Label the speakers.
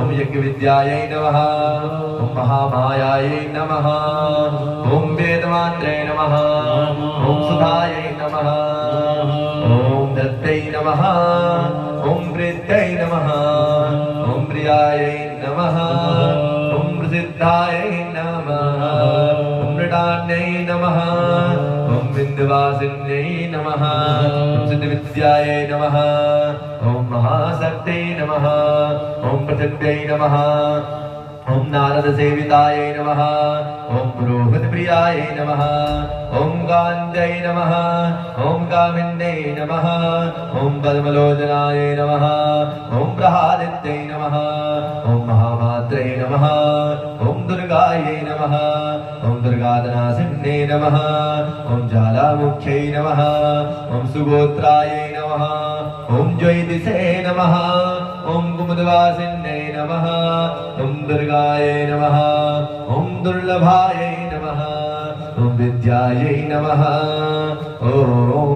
Speaker 1: ॐ यज्ञविद्यायै नमः ॐ महामायायै नमः ॐ वेदमात्रे नमः ॐ सुधायै नमः ॐ दत्तै नमः ॐ प्रीत्यै नमः ॐ प्रियायै नमः ॐ प्रसिद्धायै नमः ॐ मृडान्यै नमः ॐ विन्ध्यवासिन्यै नमः ॐ सिद्धिविद्यायै नमः ॐ महाशक्त्यै नमः ॐ पृथिव्यै नमः ॐ नारदसेवितायै नमः ॐ पुरोहितप्रियायै नमः ॐ कान्त्यै नमः ॐ कामिन्यै नमः ॐ पद्मलोचनायै नमः ॐ प्रहादित्यै नमः ॐ महामात्रे नमः ॐ दुर्गायै नमः ॐ दुर्गाधनासिन्यै नमः ॐ ज्वालामुख्यै नमः ॐ सुगोत्रायै नमः ॐ ज्योतिषे नमः ॐ कुमुदवासिन्यै नमः ॐ दुर्गायै नमः ॐ दुर्लभायै नमः ॐ विद्यायै नमः ॐ